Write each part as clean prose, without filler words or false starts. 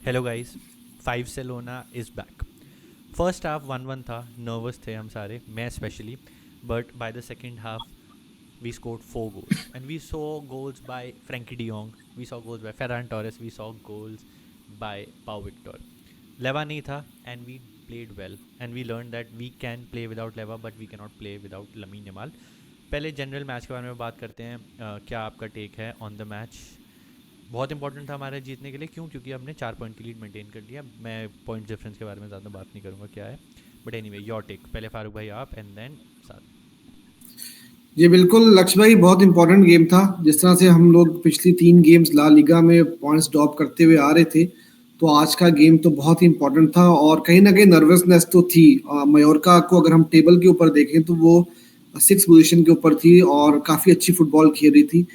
Hello guys, 5 सेलोना is back. First half 1-1 था, nervous थे हम सारे, मैं specially, but by the second half we scored 4 goals and we saw goals by Frankie de Jong, we saw goals by Ferran Torres, we saw goals by Pau Victor. Leva नहीं था and we played well and we learned that we can play without Leva but we cannot play without Lamine Yamal. पहले general match के बारे में बात करते हैं। क्या आपका टेक है ऑन द मैच? बहुत इंपॉर्टेंट था हमारे जीतने के लिए। क्यों? क्योंकि हमने 4 पॉइंट की लीड मेंटेन कर लिया। मैं पॉइंट डिफरेंस के बारे में ज़्यादा बात नहीं करूँगा क्या है, बट एनीवे योर टेक। पहले फारूक भाई आप एंड देन साद। जी बिल्कुल लक्ष्य भाई, बहुत इंपॉर्टेंट गेम था। जिस तरह से हम लोग पिछली 3 गेम्स ला लीगा में पॉइंट्स ड्रॉप करते हुए आ रहे थे, तो आज का गेम तो बहुत ही इंपॉर्टेंट था और कहीं ना कहीं नर्वसनेस तो थी। मयोरका को अगर हम टेबल के ऊपर देखें तो वो 6 पोजीशन के ऊपर थी और काफ़ी अच्छी फुटबॉल खेल रही थी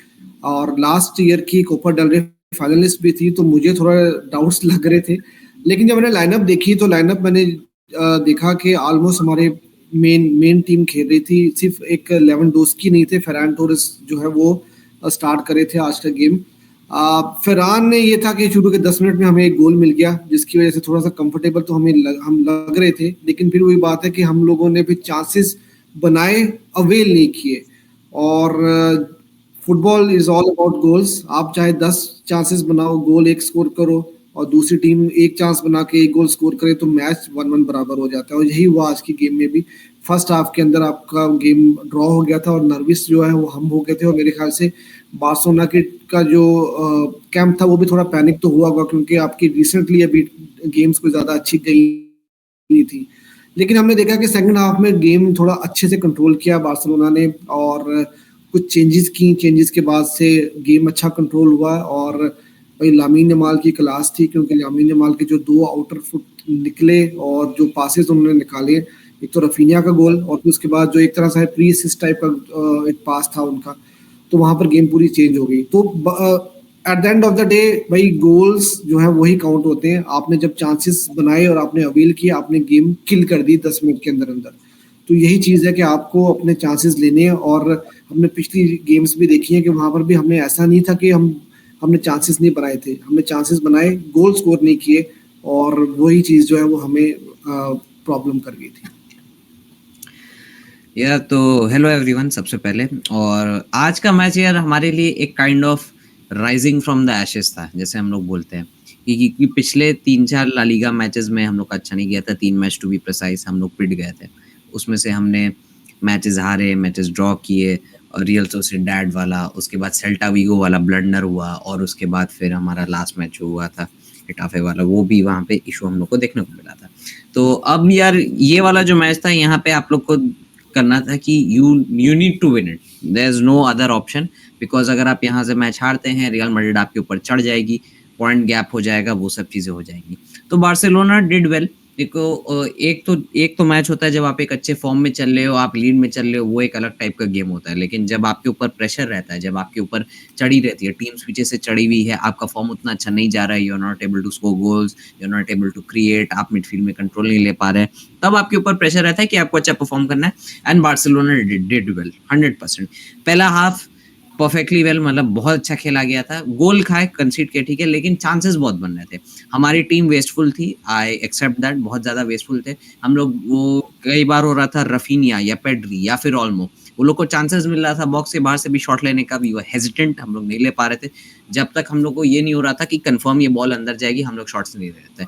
और लास्ट ईयर की कोपा डेल रे फाइनलिस्ट भी थी, तो मुझे थोड़ा डाउट्स लग रहे थे। लेकिन जब मैंने लाइनअप देखी तो लाइनअप मैंने देखा कि ऑलमोस्ट हमारे मेन मेन टीम खेल रही थी। सिर्फ एक लेवेंडोस्की नहीं थे, फेरान टोरेस जो है वो स्टार्ट करे थे आज का गेम। फेरान ने ये था कि शुरू के 10 मिनट में हमें एक गोल मिल गया, जिसकी वजह से थोड़ा सा कंफर्टेबल तो हम लग रहे थे। लेकिन फिर वही बात है कि हम लोगों ने फिर चांसेस बनाए, अवेल नहीं किए। और football is all about goals. आप चाहे 10 चांसेस बनाओ, गोल एक स्कोर करो, और दूसरी टीम एक चांस बना के एक गोल स्कोर करे तो मैच 1-1 बराबर हो जाता है। और यही हुआ आज की गेम में भी। फर्स्ट हाफ के अंदर आपका गेम ड्रॉ हो गया था और नर्वस जो है वो हम हो गए थे। और मेरे ख्याल से बार्सिलोना के का जो कैंप था वो भी थोड़ा पैनिक तो हुआ होगा, क्योंकि आपकी रिसेंटली अभी गेम्स कोई ज़्यादा अच्छी गई नहीं थी। लेकिन हमने देखा कि सेकंड हाफ में गेम थोड़ा अच्छे से कंट्रोल किया बार्सिलोना ने, और कुछ चेंजेस की। चेंजेस के बाद से गेम अच्छा कंट्रोल हुआ। और भाई लामीन यमाल की क्लास थी, क्योंकि लामीन यमाल के जो 2 आउटर फुट निकले और जो पासेस उन्होंने निकाले, एक तो रफीनिया का गोल और फिर उसके बाद जो एक तरह से प्री असिस्ट टाइप का एक पास था उनका, तो वहां पर गेम पूरी चेंज हो गई। तो at the end of the day भाई, गोल्स जो है वही काउंट होते हैं। आपने जब चांसेस बनाए और आपने अवेल किया, आपने गेम किल कर दी 10 मिनट के अंदर अंदर। तो यही चीज़ है कि आपको अपने चांसेस लेने हैं। और हमने पिछली गेम्स भी देखी है कि वहां पर भी हमने ऐसा नहीं था कि हमने चांसेस नहीं बनाए थे, हमने चांसेस बनाए, गोल स्कोर नहीं किए। और वही चीज़ जो है वो हमें प्रॉब्लम कर गई थी। यार तो हेलो एवरीवन सबसे पहले। और आज का मैच यार हमारे लिए एक kind of rising from the ashes था, जैसे हम लोग बोलते हैं कि पिछले 3-4 ला लीगा मैचेस में हम लोग का अच्छा नहीं गया था। 3 मैच टू बी प्रिसाइज हम लोग पिट गए थे। उसमें से हमने मैचेस हारे, मैचेस ड्रॉ किए, और रियल सोसिएडाड वाला, उसके बाद सेल्टा वीगो वाला ब्लंडर हुआ, और उसके बाद फिर हमारा लास्ट मैच हुआ था इटाफे वाला, वो भी वहाँ पे इशू हम लोग को देखने को मिला था। तो अब यार ये वाला जो मैच था, यहाँ पे आप लोग को करना था कि you need to win it, there is no other option. Because अगर आप यहाँ से मैच हारते हैं, रियल मैड्रिड आपके ऊपर चढ़ जाएगी, पॉइंट गैप हो जाएगा, वो सब चीज़ें हो जाएंगी। तो बार्सिलोना डिड वेल। देखो, एक तो मैच होता है जब आप एक अच्छे फॉर्म में चल रहे हो, आप लीड में चल रहे हो, वो एक अलग टाइप का गेम होता है। लेकिन जब आपके ऊपर प्रेशर रहता है, जब आपके ऊपर चढ़ी रहती है, टीम्स पीछे से चढ़ी हुई है, आपका फॉर्म उतना अच्छा नहीं जा रहा है, you are not able to score goals, you are not able to create, आप मिडफील्ड में कंट्रोल नहीं ले पा रहे, तब आपके ऊपर प्रेशर रहता है कि आपको अच्छा परफॉर्म करना है। And Barcelona did well 100%। पहला हाफ परफेक्टली वेल, मतलब बहुत अच्छा खेला गया था। गोल खाए, कंसीड किए, ठीक है, लेकिन चांसेस बहुत बन रहे थे। हमारी टीम वेस्टफुल थी, आई एक्सेप्ट दैट, बहुत ज़्यादा वेस्टफुल थे हम लोग। वो कई बार हो रहा था रफीनिया या पेड्री या फिर ऑल्मो, वो लोग को चांसेस मिल रहा था बॉक्स के बाहर से भी शॉट लेने का, भी वो हेजिटेंट, हम लोग नहीं ले पा रहे थे। जब तक हम लोग को ये नहीं हो रहा था कि कंफर्म ये बॉल अंदर जाएगी, हम लोग शॉट्स नहीं ले रहे थे।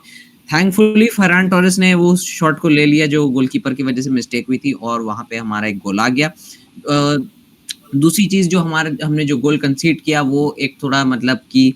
थैंकफुली फरहान टोरेस ने वो शॉट को ले लिया जो गोलकीपर की वजह से मिस्टेक हुई थी, और वहाँ पे हमारा एक गोल आ गया। दूसरी चीज़ जो हमने जो गोल कंसीड किया, वो एक थोड़ा मतलब कि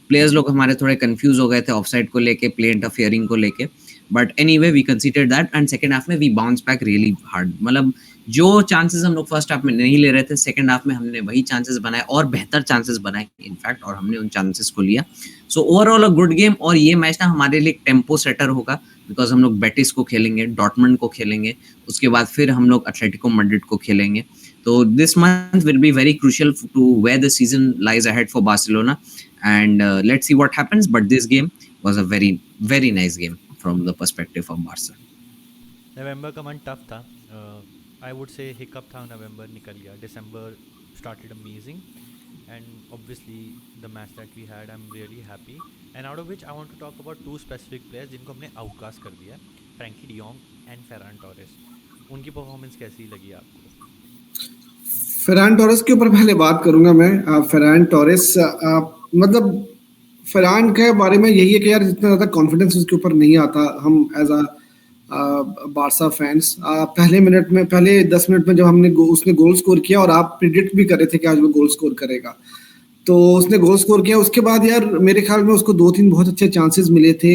प्लेयर्स लोग हमारे थोड़े कंफ्यूज हो गए थे ऑफसाइड को लेके, प्ले इंटरफियरिंग को लेके। But anyway we considered that, and second half में we bounce back really hard. मतलब जो चांसेस हम लोग फर्स्ट हाफ में नहीं ले रहे थे, सेकंड हाफ में हमने वही चांसेस बनाए और बेहतर चांसेस बनाए इनफैक्ट, और हमने उन चांसेस को लिया। So overall a good game. और ये मैच ना हमारे लिए एक टेम्पो सेटर होगा, बिकॉज हम लोग बेटिस को खेलेंगे, डॉर्टमंड को खेलेंगे, उसके बाद फिर हम लोग एटलेटिको मैड्रिड को खेलेंगे। So this month will be very crucial to where the season lies ahead for Barcelona, and let's see what happens. But this game was a very, very nice game from the perspective of Barca. नवंबर का month tough था। I would say hiccup था, November निकल गया, December started amazing and obviously the match that we had, I'm really happy. And out of which I want to talk about two specific players जिनको हमने outcast कर दिया, Frenkie de Jong and Ferran Torres. उनकी performance कैसी लगी आपको? Farhan Torres के ऊपर पहले बात करूंगा मैं. फरहान टोरेस मतलब फरहान के बारे में यही है कि यार जितना ज़्यादा कॉन्फिडेंस उसके ऊपर नहीं आता. हम एज बारसा फैंस पहले 10 मिनट में जब उसने गोल स्कोर किया और आप प्रिडिक्ट भी कर रहे थे कि आज वो गोल स्कोर करेगा, तो उसने गोल स्कोर किया. उसके बाद यार मेरे ख्याल में उसको 2-3 बहुत अच्छे चांसेस मिले थे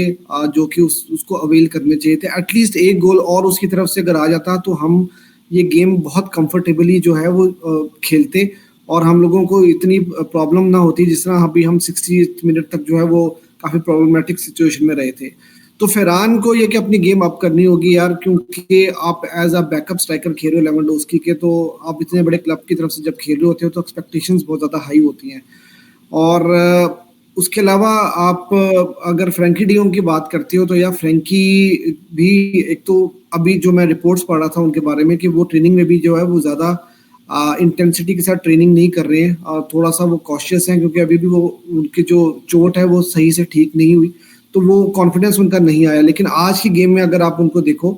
जो कि उसको अवेल करने चाहिए थे. एटलीस्ट एक गोल और उसकी तरफ से अगर आ जाता तो हम ये गेम बहुत कंफर्टेबली जो है वो खेलते और हम लोगों को इतनी प्रॉब्लम ना होती जिस तरह अभी हम 60 मिनट तक जो है वो काफ़ी प्रॉब्लमेटिक सिचुएशन में रहे थे. तो फरहान को ये कि अपनी गेम अप करनी होगी यार, क्योंकि आप एज अ बैकअप स्ट्राइकर खेल रहे हो लेवेंडोस्की के, तो आप इतने बड़े क्लब की तरफ से जब खेल रहे होते हो तो एक्सपेक्टेशंस बहुत ज़्यादा हाई होती हैं. और उसके अलावा आप अगर फ्रैंकी डियोंग की बात करते हो तो यार फ्रैंकी भी एक तो अभी जो मैं रिपोर्ट्स पढ़ रहा था उनके बारे में कि वो ट्रेनिंग में भी जो है वो ज़्यादा इंटेंसिटी के साथ ट्रेनिंग नहीं कर रहे हैं और थोड़ा सा वो कॉशियस हैं क्योंकि अभी भी वो उनकी जो चोट है वो सही से ठीक नहीं हुई, तो वो कॉन्फिडेंस उनका नहीं आया. लेकिन आज की गेम में अगर आप उनको देखो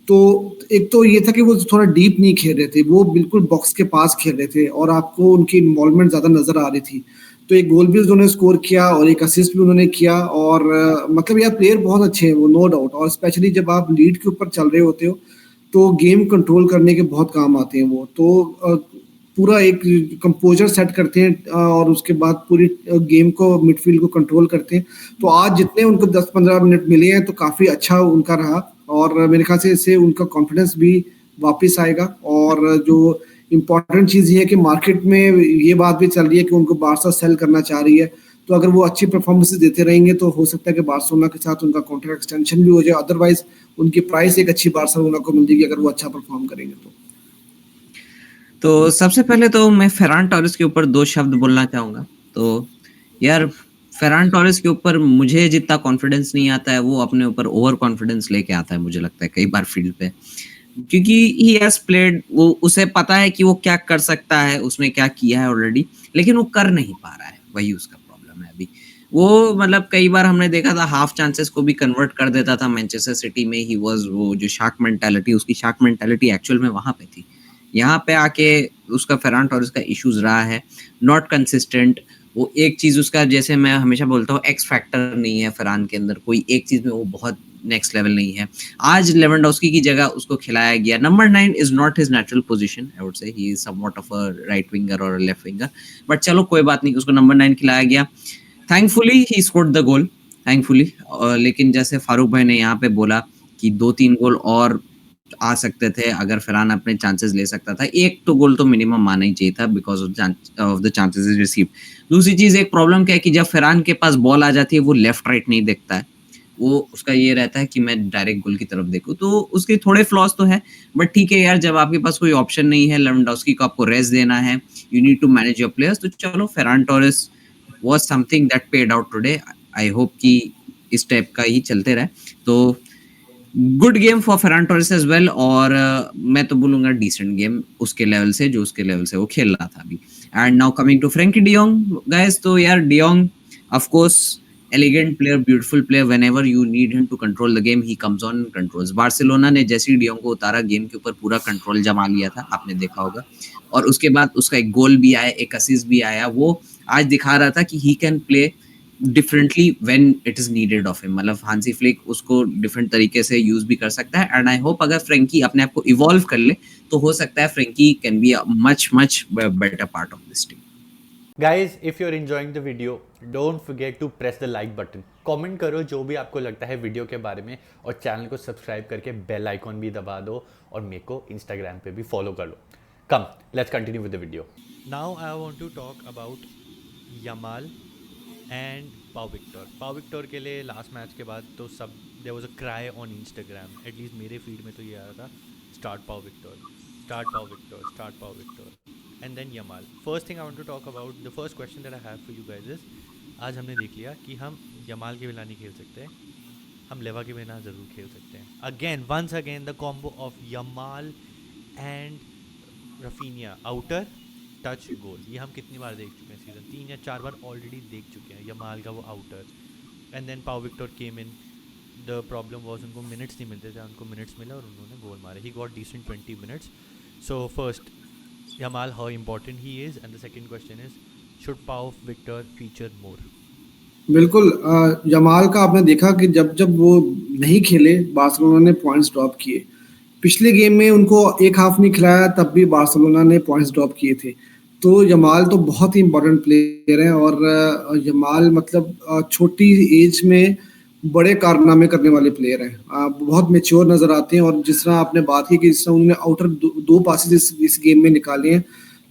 तो एक तो ये था कि वो थोड़ा डीप नहीं खेल रहे थे, वो बिल्कुल बॉक्स के पास खेल रहे थे और आपको उनकी इन्वॉल्वमेंट ज़्यादा नज़र आ रही थी. तो एक गोल भी उन्होंने स्कोर किया और एक असिस्ट भी उन्होंने किया. और मतलब यार प्लेयर बहुत अच्छे हैं वो, नो डाउट. और स्पेशली जब आप लीड के ऊपर चल रहे होते हो तो गेम कंट्रोल करने के बहुत काम आते हैं वो. तो पूरा एक कंपोजर सेट करते हैं और उसके बाद पूरी गेम को मिडफील्ड को कंट्रोल करते हैं. तो आज जितने उनको 10-15 मिनट मिले हैं तो काफ़ी अच्छा उनका रहा और मेरे ख्याल से इससे उनका कॉन्फिडेंस भी वापस आएगा. और जो इम्पॉर्टेंट चीज़ ये है कि मार्केट में ये बात भी चल रही है कि उनको बारसा सेल करना चाह रही है, तो अगर वो अच्छी परफॉर्मेंस देते रहेंगे तो हो सकता है कि बार्सिलोना के साथ उनका कॉन्ट्रैक्ट एक्सटेंशन भी हो जाए. अदरवाइज उनकी प्राइस एक अच्छी बार्सिलोना को मिल जाएगी अगर वो अच्छा परफॉर्म करेंगे. तो सबसे पहले तो मैं फेरान टोरेस के ऊपर 2 शब्द बोलना चाहूँगा. तो यार फेरान टोरेस के ऊपर मुझे जितना कॉन्फिडेंस नहीं आता है वो अपने ऊपर ओवर कॉन्फिडेंस लेके आता है, मुझे लगता है कई बार फील्ड पे, क्योंकि ही हैज प्लेड, वो उसे पता है कि वो क्या कर सकता है, उसने क्या किया है ऑलरेडी, लेकिन वो कर नहीं पा रहा है. वही उसका प्रॉब्लम है अभी. वो मतलब कई बार हमने देखा था हाफ चांसेस को भी कन्वर्ट कर देता था. मैनचेस्टर सिटी में ही वाज वो जो शार्क मेंटालिटी, उसकी शार्क मेंटालिटी एक्चुअल में वहां पे थी. यहाँ पे आके उसका फेरान टोरेस का इश्यूज रहा है, नॉट कंसिस्टेंट. वो एक चीज उसका, जैसे मैं हमेशा बोलता हूँ, एक्स फैक्टर नहीं है फेरान के अंदर. कोई एक चीज में वो बहुत नेक्स्ट लेवल नहीं है. आज लेवेंडोस्की की जगह उसको खिलाया गया. Number 9 is not his natural position, I would say. He is somewhat of a right winger और लेफ्ट विंगर, बट चलो कोई बात नहीं, उसको नंबर 9 खिलाया गया. Thankfully he scored the goal, thankfully. लेकिन जैसे फारूक भाई ने यहाँ पे बोला कि 2-3 गोल और आ सकते थे अगर फरहान अपने चांसेस ले सकता था. एक तो गोल तो मिनिमम आना ही चाहिए था because of the chances received. दूसरी चीज, एक प्रॉब्लम क्या है कि जब फरहान के पास बॉल आ जाती है वो लेफ्ट राइट नहीं देखता है. वो उसका ये रहता है कि मैं डायरेक्ट गोल की तरफ देखूं. तो उसके थोड़े फ्लॉज तो है, बट ठीक है यार, जब आपके पास कोई ऑप्शन नहीं है, लेवेंडोस्की को आपको रेस्ट देना है, you need to manage your players, तो चलो Ferran Torres was something that paid out today. I hope कि इस टाइप का ही चलते रहे. तो good game for Ferran Torres as well. और मैं तो बोलूंगा डिसेंट गेम उसके लेवल से, जो उसके लेवल से वो खेल रहा था अभी. And now coming to Frankie de Jong guys. तो यार de Jong of course elegant player, beautiful player. Whenever you need him to control the game he comes on and controls. Barcelona ने जैसे ही डियोंग को उतारा, गेम के ऊपर पूरा कंट्रोल जमा लिया था, आपने देखा होगा. और उसके बाद उसका एक गोल भी आया, एक असिस्ट भी आया. वो आज दिखा रहा था कि he can play differently when it is needed off him. मतलब हांसी फ्लिक उसको डिफरेंट तरीके से यूज भी कर सकता है. एंड आई होप अगर फ्रैंकी अपने आप को इवॉल्व कर ले तो हो सकता है Frankie can be a much better part of this team. Guys, if you're enjoying the video, don't forget to press the like button. Comment करो जो भी आपको लगता है वीडियो के बारे में, और चैनल को सब्सक्राइब करके बेल आइकॉन भी दबा दो, और मेरे को इंस्टाग्राम पे भी फॉलो कर लो. Come, let's continue with the video. Now I want to talk about Yamal and Pau Victor. Pau Victor के लिए लास्ट मैच के बाद तो सब there was a cry on Instagram. At least मेरे फीड में तो ये आ रहा था, start Pau Victor, start Pau Victor, start Pau Victor, and then Yamal. First thing I want to talk about, the first question that I have for you guys is, आज हमने देख लिया कि हम यमाल के बिना नहीं खेल सकते, हम लेवा के बिना ज़रूर खेल सकते हैं. Again, once again the combo of Yamal and Raphinha, outer touch goal, ये हम कितनी बार देख चुके हैं सीजन. 3 या 4 बार ऑलरेडी देख चुके हैं यमाल का वो outer. And then Pau Victor came in. The problem was उनको मिनट्स नहीं मिलते थे, उनको मिनट्स मिले और उन्होंने गोल मारे. He got decent 20 minutes. So first, Yamal, how important he is, and the second question is, should Pau Victor feature more? बिल्कुल जमाल का आपने देखा कि जब जब वो नहीं खेले बार्सिलोना ने पॉइंट्स ड्रॉप किए. पिछले गेम में उनको एक हाफ नहीं खिलाया तब भी बार्सिलोना ने पॉइंट्स ड्रॉप किए थे. तो जमाल तो बहुत ही इंपॉर्टेंट प्लेयर है और जमाल मतलब छोटी एज में बड़े कारनामे करने वाले प्लेयर हैं. बहुत मेच्योर नजर आते हैं और जिस तरह आपने बात की कि जिस तरह उन्होंने आउटर दो पासेस इस गेम में निकाले हैं,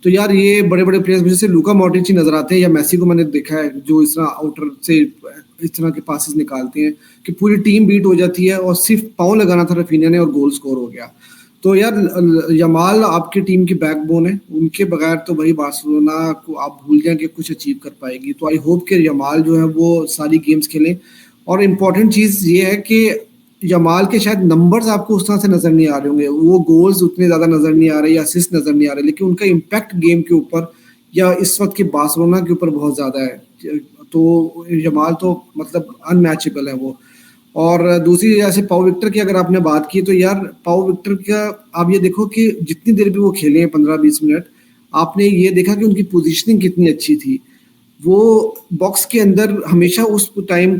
तो यार ये बड़े बड़े प्लेयर्स जैसे लूका मॉड्रिच ही नजर आते हैं या मेसी को मैंने देखा है जो इस तरह आउटर से इस तरह के पासेस निकालते हैं कि पूरी टीम बीट हो जाती है और सिर्फ पाँव लगाना था रफीनिया ने और गोल स्कोर हो गया. तो यार यमाल आपकी टीम की बैकबोन है, उनके बगैर तो भाई बार्सिलोना को आप भूल जाएं कि कुछ अचीव कर पाएगी. तो आई होप कि यमाल जो है वो सारी गेम्स खेलें. और इम्पॉर्टेंट चीज़ ये है कि यमाल के शायद नंबर्स आपको उस तरह से नज़र नहीं आ रहे होंगे, वो गोल्स उतने ज़्यादा नज़र नहीं आ रहे या असिस्ट नज़र नहीं आ रहे, लेकिन उनका इम्पैक्ट गेम के ऊपर या इस वक्त के बार्सिलोना के ऊपर बहुत ज़्यादा है. तो यमाल तो मतलब अनमैचेबल है वो. और दूसरी जैसे पाउ विक्टर की अगर आपने बात की तो यार पाउ विक्टर का आप ये देखो कि जितनी देर भी वो खेले हैं 15-20 मिनट, आपने ये देखा कि उनकी पोजीशनिंग कितनी अच्छी थी. वो बॉक्स के अंदर हमेशा उस टाइम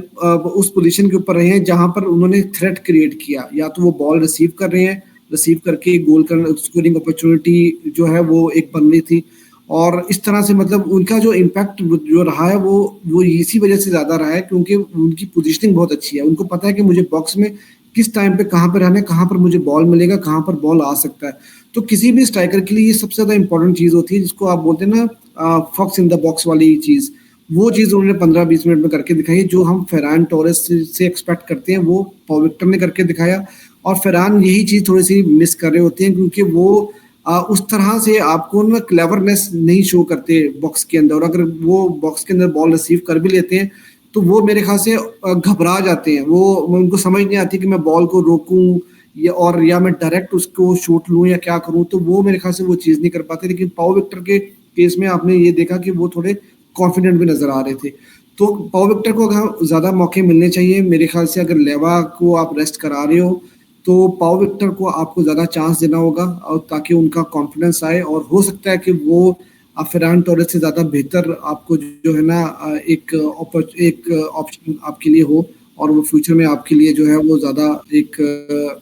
उस पोजीशन के ऊपर रहे हैं जहां पर उन्होंने थ्रेट क्रिएट किया. या तो वो बॉल रिसीव कर रहे हैं, रिसीव करके गोल करना, स्कोरिंग अपॉर्चुनिटी जो है वो एक बन रही थी. और इस तरह से मतलब उनका जो इम्पैक्ट जो रहा है वो इसी वजह से ज़्यादा रहा है क्योंकि उनकी पोजीशनिंग बहुत अच्छी है. उनको पता है कि मुझे बॉक्स में किस टाइम पे कहाँ पे रहना है, कहाँ पर मुझे बॉल मिलेगा, कहाँ पर बॉल आ सकता है. तो किसी भी स्ट्राइकर के लिए ये सबसे ज़्यादा इंपॉर्टेंट चीज़ होती है जिसको आप बोलते हैं ना फॉक्स इन द बॉक्स वाली चीज़. वो चीज़ उन्होंने 15-20 मिनट में करके दिखाई. जो हम फेरान टोरेस से एक्सपेक्ट करते हैं वो पाउ विक्टर ने करके दिखाया. और फेरान यही चीज़ थोड़ी सी मिस कर रहे होते हैं क्योंकि वो उस तरह से आपको ना क्लेवरनेस नहीं शो करते बॉक्स के अंदर. और अगर वो बॉक्स के अंदर बॉल रिसीव कर भी लेते हैं तो वो मेरे ख्याल से घबरा जाते हैं. वो उनको समझ नहीं आती कि मैं बॉल को रोकूं या मैं डायरेक्ट उसको शूट लूं या क्या करूं. तो वो मेरे ख्याल से वो चीज़ नहीं कर पाते. लेकिन पाउ विक्टर के केस में आपने ये देखा कि वो थोड़े कॉन्फिडेंट भी नजर आ रहे थे. तो पाउ विक्टर को अगर ज़्यादा मौके मिलने चाहिए मेरे ख्याल से. अगर लेवा को आप रेस्ट करा रहे हो तो पाउ विक्टर को आपको ज़्यादा चांस देना होगा और ताकि उनका कॉन्फिडेंस आए. और हो सकता है कि वो फेरान टोरेस से ज़्यादा बेहतर आपको जो है ना एक ऑप्शन आपके लिए हो और वो फ्यूचर में आपके लिए जो है वो ज़्यादा एक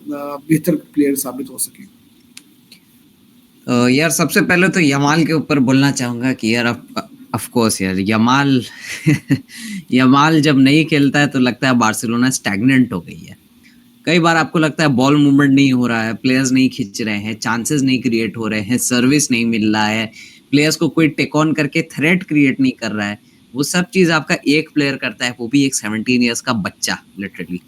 बेहतर प्लेयर साबित हो सके. यार सबसे पहले तो यमाल के ऊपर बोलना चाहूंगा कि यार ऑफ कोर्स यार यमाल जब नहीं खेलता है तो लगता है बार्सिलोना स्टैग्नेंट हो गई है. कई बार आपको लगता है बॉल मूवमेंट नहीं हो रहा है, प्लेयर्स नहीं खींच रहे हैं, चांसेस नहीं क्रिएट हो रहे हैं, सर्विस नहीं मिल रहा है, प्लेयर्स को कोई टेक ऑन करके थ्रेट क्रिएट नहीं कर रहा है. वो सब चीज़ आपका एक प्लेयर करता है, वो भी एक 17 ईयर्स का बच्चा लिटरली.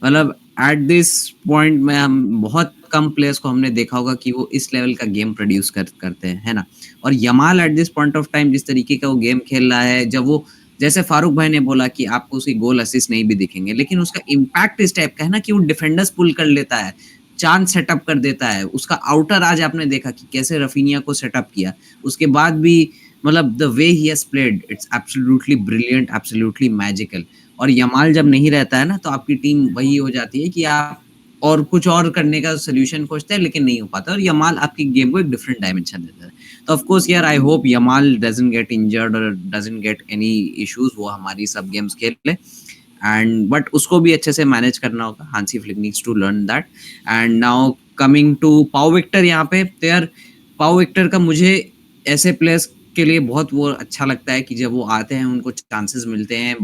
मतलब एट दिस पॉइंट में हम बहुत कम प्लेयर्स को हमने देखा होगा कि वो इस लेवल का गेम प्रोड्यूस करते हैं, है ना. और Yamal at this point of time जिस तरीके का वो गेम खेल रहा है, जब वो जैसे फारूक भाई ने बोला कि आपको उसकी गोल असिस्ट नहीं भी दिखेंगे, लेकिन उसका इम्पैक्ट इस टाइप का है ना कि वो डिफेंडर्स पुल कर लेता है, चांस सेटअप कर देता है. उसका आउटर आज आपने देखा कि कैसे रफीनिया को सेटअप किया. उसके बाद भी मतलब the way he has played, it's absolutely brilliant, absolutely magical. और यमाल जब नहीं रहता है ना तो आपकी टीम वही हो जाती है कि आप और कुछ और करने का सोल्यूशन खोजते हैं लेकिन नहीं हो पाता. और यमाल आपकी गेम को एक डिफरेंट डायमेंशन देता है. तो ऑफ कोर्स यार I hope Yamal doesn't get injured और डजंट गेट एनी इश्यूज. वो हमारी सब गेम्स खेल ले एंड बट उसको भी अच्छे से मैनेज करना होगा. Hansi Flick needs to learn that. And now coming to Pau Victor, यहाँ पे तो यार पाउ विक्टर का मुझे ऐसे प्लेयर्स के लिए बहुत वो अच्छा लगता है कि जब वो आते हैं उनको चांसेस मिलते हैं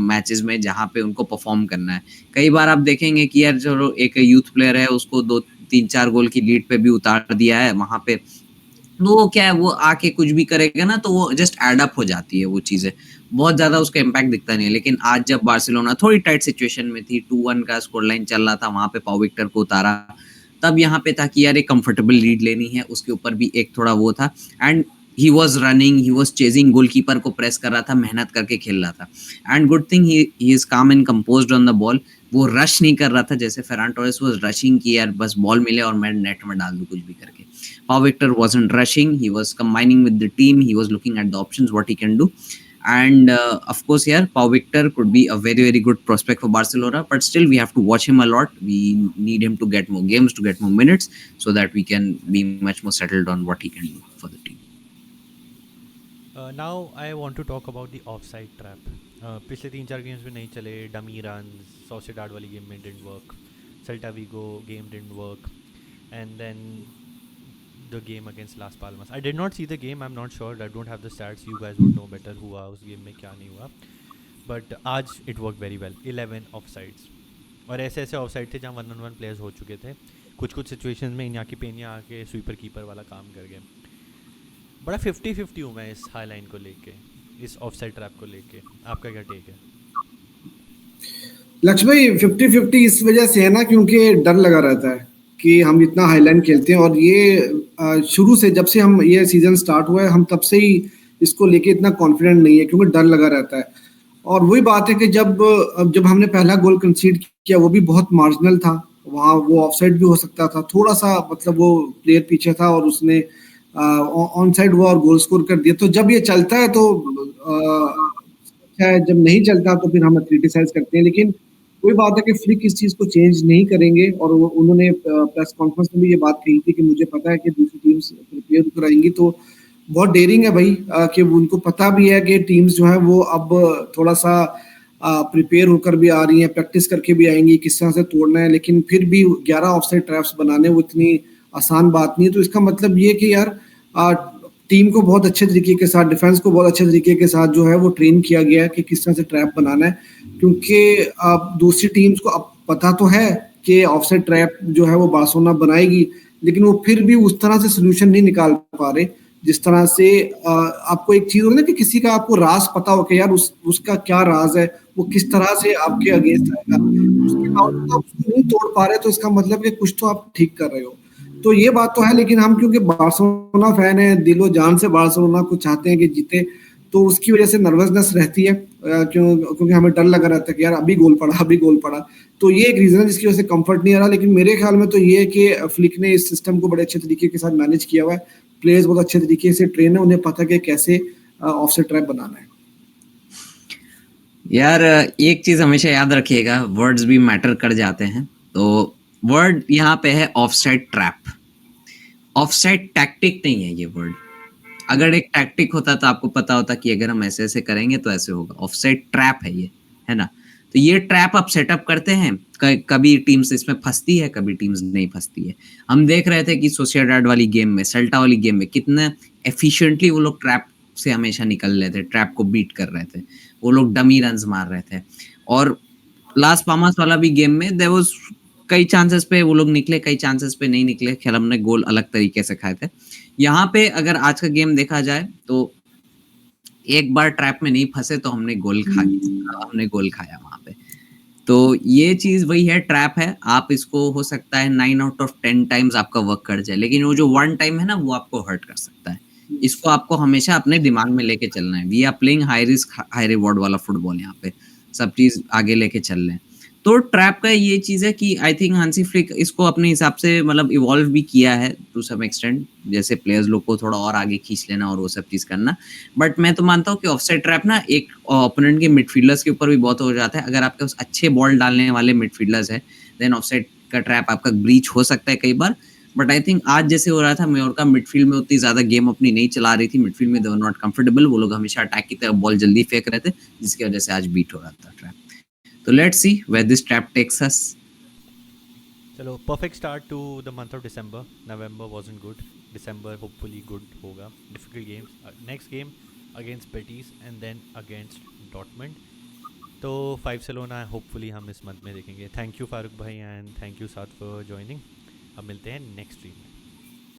मैचेस में जहाँ पे उनको परफॉर्म करना है. कई बार आप देखेंगे कि यार चलो एक यूथ प्लेयर है, उसको 2-3-4 गोल की लीड पे भी उतार दिया है वहाँ पे, तो वो क्या है, वो आके कुछ भी करेगा ना तो वो जस्ट एड अप हो जाती है वो चीज़ें, बहुत ज़्यादा उसका इम्पैक्ट दिखता नहीं है. लेकिन आज जब बार्सिलोना थोड़ी टाइट सिचुएशन में थी, 2-1 का स्कोर लाइन चल रहा था, वहाँ पे पाउ विक्टर को उतारा, तब यहाँ पे था कि यार एक कंफर्टेबल लीड लेनी है. उसके ऊपर भी एक थोड़ा वो था and he was running, he was chasing, goalkeeper को प्रेस कर रहा था, मेहनत करके खेल रहा था. And good thing he is calm and composed on the ball. वो रश नहीं कर रहा था जैसे फेरान टोरेस वाज रशिंग कि यार बस बॉल मिले और मैं नेट में डाल दूं कुछ भी करके. Pau Victor wasn't rushing, he was combining with the team, he was looking at the options what he can do. And of course, here Pau Victor could be a very very good prospect for Barcelona, but still we have to watch him a lot. We need him to get more games, to get more minutes, so that we can be much more settled on what he can do for the team. Now I want to talk about the offside trap. पिछले 3-4 games में नहीं चले, dummy run, Sociedad वाली game में didn't work, Celta Vigo game didn't work, and then the game against Las Palmas. I did not see the game. I'm not sure. I don't have the stats. You guys would know better हुआ उस game में क्या नहीं हुआ. But आज it worked very well. 11 offsides. और ऐसे ऐसे ऑफसाइड थे जहाँ 1-on-1 प्लेयर्स हो चुके थे. कुछ सिचुएशंस में इनाकी पेनिया आके स्वीपर कीपर वाला काम कर गए. बड़ा 50-50 हूँ मैं इस हाई लाइन को लेके, इस ऑफसाइड ट्रैप को लेके. आपका क्या टेक है? लक्ष्य भाई 50-50 इस वजह से है ना, क्योंकि डर लगा रहता है कि हम इतना हाईलाइन खेलते हैं, और ये शुरू से जब से हम ये सीजन स्टार्ट हुआ है हम तब से ही इसको लेके इतना कॉन्फिडेंट नहीं है, क्योंकि डर लगा रहता है. और वही बात है कि जब हमने पहला गोल कंसीड किया वो भी बहुत मार्जिनल था, वहाँ वो ऑफसाइड भी हो सकता था, थोड़ा सा मतलब वो प्लेयर पीछे था और उसने ऑन साइड हुआ और गोल स्कोर कर दिया. तो जब ये चलता है तो जब नहीं चलता तो फिर हम क्रिटिसाइज करते हैं, लेकिन कोई बात है कि फ्लिक इस चीज को चेंज नहीं करेंगे. और उन्होंने प्रेस कॉन्फ्रेंस में भी ये बात कही थी कि मुझे पता है कि दूसरी टीम्स प्रिपेयर कराएंगी, तो बहुत डेयरिंग है भाई कि उनको पता भी है कि टीम्स जो है वो अब थोड़ा सा प्रिपेयर होकर भी आ रही हैं, प्रैक्टिस करके भी आएंगी किस तरह से तोड़ना है, लेकिन फिर भी 11 ऑफसाइड ट्रैप्स बनाने वो इतनी आसान बात नहीं है. तो इसका मतलब ये कि यार टीम को बहुत अच्छे तरीके के साथ, डिफेंस को बहुत अच्छे तरीके के साथ जो है वो ट्रेन किया गया है कि किस तरह से ट्रैप बनाना है, क्योंकि दूसरी टीम्स को अब पता तो है कि ऑफसाइड ट्रैप जो है वो बार्सिलोना बनाएगी, लेकिन वो फिर भी उस तरह से सोल्यूशन नहीं निकाल पा रहे जिस तरह से आपको एक चीज होगी ना कि किसी का आपको राज पता हो कि यार उसका क्या राज है, वो किस तरह से आपके अगेंस्ट आएगा, उसके बावजूद आप उसको नहीं तोड़ पा रहे, तो इसका मतलब कि कुछ तो आप ठीक कर रहे हो. तो ये बात तो है, लेकिन हम क्योंकि बार्सिलोना फैन है, दिलो जान से बार्सिलोना को चाहते हैं कि जीते, तो उसकी वजह से नर्वसनेस रहती है, क्योंकि हमें डर लगा रहता है कि यार अभी गोल पड़ा. तो ये एक रीजन है जिसकी वजह से कंफर्ट नहीं आ रहा. लेकिन मेरे ख्याल में तो ये है कि फ्लिक ने इस सिस्टम को बड़े अच्छे तरीके के साथ मैनेज किया हुआ है, प्लेयर्स बहुत अच्छे तरीके से ट्रेन है, उन्हें पता है कि कैसे ऑफसाइड ट्रैप बनाना है. यार एक चीज हमेशा याद रखिएगा, वर्ड्स भी मैटर कर जाते हैं. तो वर्ड यहाँ पे है ऑफसाइड ट्रैप. ऑफसाइड टैक्टिक नहीं है ये वर्ड. अगर एक टैक्टिक होता तो आपको पता होता कि अगर हम ऐसे ऐसे करेंगे तो ऐसे होगा. ऑफसाइड ट्रैप है ये, है ना. तो ये ट्रैप आप सेटअप करते हैं, कभी टीम्स इसमें फंसती है, कभी टीम्स नहीं फंसती है. हम देख रहे थे कि सोसिएडाड वाली गेम में, सेल्टा वाली गेम में कितना एफिशिएंटली वो लोग ट्रैप से हमेशा निकल रहे थे, ट्रैप को बीट कर रहे थे, वो लोग डमी रन्स मार रहे थे. और लास पामास वाला भी गेम में देयर वाज कई चांसेस पे वो लोग निकले, कई चांसेस पे नहीं निकले. खेल हमने गोल अलग तरीके से खाए थे. यहाँ पे अगर आज का गेम देखा जाए तो एक बार ट्रैप में नहीं फंसे तो हमने गोल खाया वहां पे. तो ये चीज वही है, ट्रैप है. आप इसको हो सकता है 9 आउट ऑफ 10 टाइम्स आपका वर्क कर जाए, लेकिन वो जो 1 टाइम है ना वो आपको हर्ट कर सकता है. इसको आपको हमेशा अपने दिमाग में लेके चलना है. We are playing high risk high reward वाला फुटबॉल. यहाँ पे सब चीज आगे लेके चल रहे हैं. तो ट्रैप का ये चीज है कि आई थिंक हांसी फ्लिक इसको अपने हिसाब से मतलब इवॉल्व भी किया है टू सम एक्सटेंट, जैसे प्लेयर्स लोग को थोड़ा और आगे खींच लेना और वो सब चीज करना. बट मैं तो मानता हूँ कि ऑफसाइड ट्रैप ना एक ओपोनेंट के मिडफील्डर्स के ऊपर भी बहुत हो जाता है. अगर आपके पास अच्छे बॉल डालने वाले मिडफील्डर्स है देन ऑफसाइड का ट्रैप आपका ब्रीच हो सकता है कई बार. बट आई थिंक आज जैसे हो रहा था, म्योरका मिडफील्ड में उतनी ज्यादा गेम अपनी नहीं चला रही थी. मिडफील्ड में दे वर नॉट कंफर्टेबल. वो लोग हमेशा अटैक की तरफ बॉल जल्दी फेंक रहे थे, जिसकी वजह से आज बीट हो रहा था trap. So let's see where this trap takes us. चलो, perfect start to the month of December. November wasn't good. December hopefully good होगा. Difficult games. Next game against Betis and then against Dortmund. तो Barcelona hopefully हम इस month में देखेंगे. Thank you Farooq भाई and thank you साथ for joining. अब मिलते हैं next stream में.